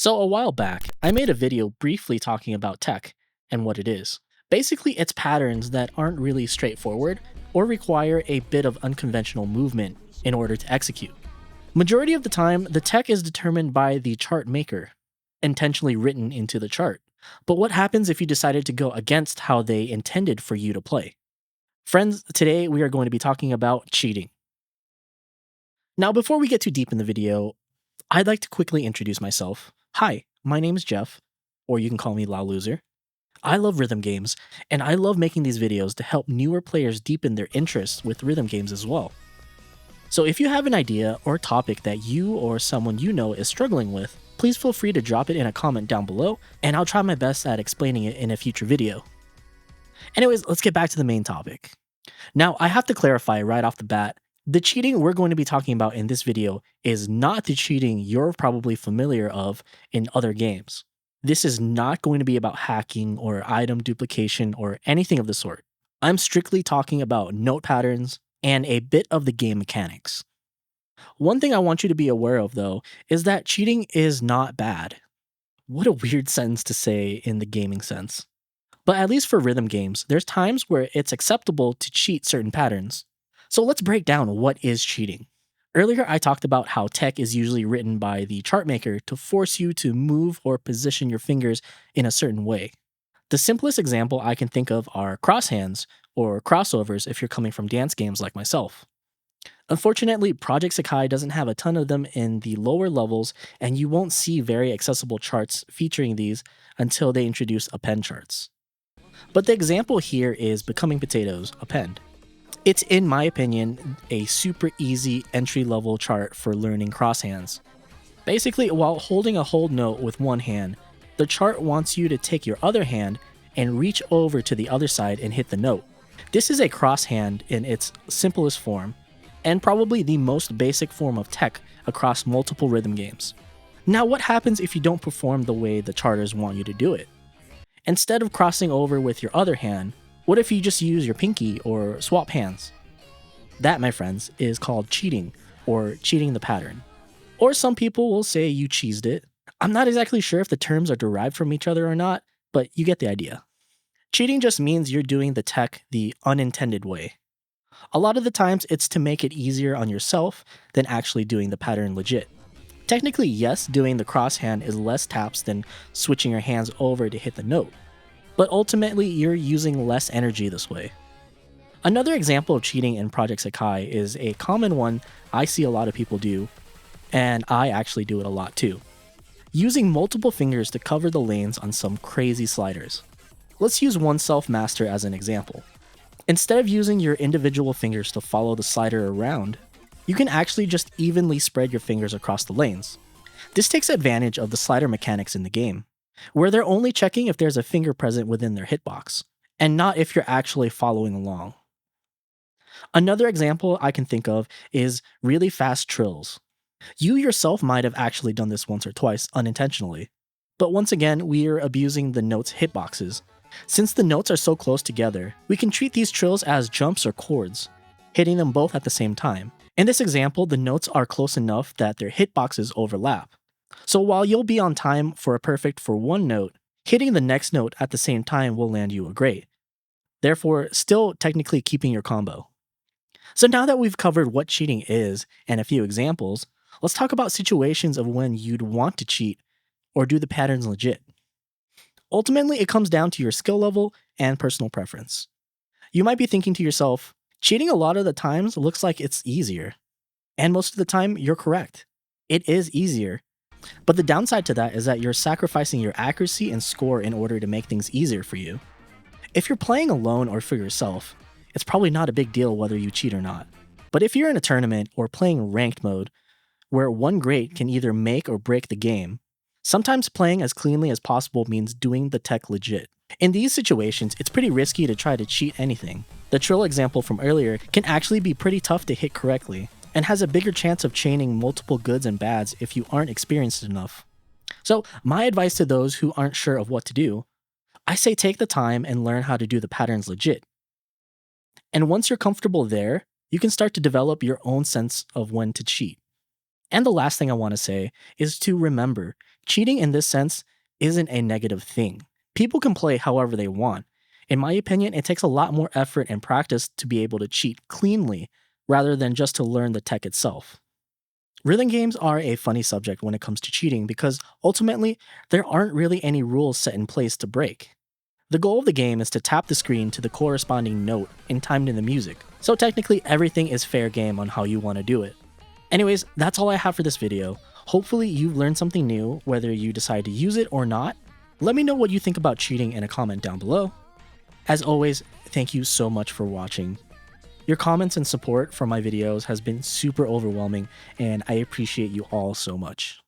So a while back, I made a video briefly talking about tech and what it is. Basically, it's patterns that aren't really straightforward or require a bit of unconventional movement in order to execute. Majority of the time, the tech is determined by the chart maker, intentionally written into the chart. But what happens if you decided to go against how they intended for you to play? Friends, today we are going to be talking about cheating. Now, before we get too deep in the video, I'd like to quickly introduce myself. Hi, my name is Jeff, or you can call me La Loser. I love rhythm games, and I love making these videos to help newer players deepen their interests with rhythm games as well. So if you have an idea or topic that you or someone you know is struggling with, please feel free to drop it in a comment down below, and I'll try my best at explaining it in a future video. Anyways, let's get back to the main topic. Now, I have to clarify right off the bat, the cheating we're going to be talking about in this video is not the cheating you're probably familiar of in other games. This is not going to be about hacking or item duplication or anything of the sort. I'm strictly talking about note patterns and a bit of the game mechanics. One thing I want you to be aware of though is that cheating is not bad. What a weird sentence to say in the gaming sense. But at least for rhythm games, there's times where it's acceptable to cheat certain patterns. So let's break down what is cheating. Earlier I talked about how tech is usually written by the chart maker to force you to move or position your fingers in a certain way. The simplest example I can think of are crosshands or crossovers if you're coming from dance games like myself. Unfortunately, PJSK doesn't have a ton of them in the lower levels, and you won't see very accessible charts featuring these until they introduce append charts. But the example here is Becoming Potatoes Append. It's, in my opinion, a super easy entry-level chart for learning crosshands. Basically, while holding a hold note with one hand, the chart wants you to take your other hand and reach over to the other side and hit the note. This is a crosshand in its simplest form, and probably the most basic form of tech across multiple rhythm games. Now, what happens if you don't perform the way the charters want you to do it? Instead of crossing over with your other hand, what if you just use your pinky or swap hands? That, my friends, is called cheating, or cheating the pattern. Or some people will say you cheesed it. I'm not exactly sure if the terms are derived from each other or not, but you get the idea. Cheating just means you're doing the tech the unintended way. A lot of the times it's to make it easier on yourself than actually doing the pattern legit. Technically, yes, doing the crosshand is less taps than switching your hands over to hit the note, but ultimately you're using less energy this way. Another example of cheating in PJSK is a common one I see a lot of people do, and I actually do it a lot too. Using multiple fingers to cover the lanes on some crazy sliders. Let's use one self-master as an example. Instead of using your individual fingers to follow the slider around, you can actually just evenly spread your fingers across the lanes. This takes advantage of the slider mechanics in the game, where they're only checking if there's a finger present within their hitbox, and not if you're actually following along. Another example I can think of is really fast trills. You yourself might have actually done this once or twice unintentionally, but once again, we are abusing the notes' hitboxes. Since the notes are so close together, we can treat these trills as jumps or chords, hitting them both at the same time. In this example, the notes are close enough that their hitboxes overlap. So while you'll be on time for a perfect for one note, hitting the next note at the same time will land you a great. Therefore, still technically keeping your combo. So now that we've covered what cheating is and a few examples, let's talk about situations of when you'd want to cheat or do the patterns legit. Ultimately, it comes down to your skill level and personal preference. You might be thinking to yourself, cheating a lot of the times looks like it's easier. And most of the time, you're correct. It is easier. But the downside to that is that you're sacrificing your accuracy and score in order to make things easier for you. If you're playing alone or for yourself, it's probably not a big deal whether you cheat or not. But if you're in a tournament or playing ranked mode, where one great can either make or break the game, sometimes playing as cleanly as possible means doing the tech legit. In these situations, it's pretty risky to try to cheat anything. The trill example from earlier can actually be pretty tough to hit correctly, and has a bigger chance of chaining multiple goods and bads if you aren't experienced enough. So my advice to those who aren't sure of what to do, I say take the time and learn how to do the patterns legit. And once you're comfortable there, you can start to develop your own sense of when to cheat. And the last thing I want to say is to remember, Cheating in this sense isn't a negative thing. People can play however they want. In my opinion, it takes a lot more effort and practice to be able to cheat cleanly rather than just to learn the tech itself. Rhythm games are a funny subject when it comes to cheating because ultimately, there aren't really any rules set in place to break. The goal of the game is to tap the screen to the corresponding note in time to the music, so technically everything is fair game on how you want to do it. Anyways, that's all I have for this video. Hopefully you've learned something new, whether you decide to use it or not. Let me know what you think about cheating in a comment down below. As always, thank you so much for watching. Your comments and support for my videos has been super overwhelming, and I appreciate you all so much.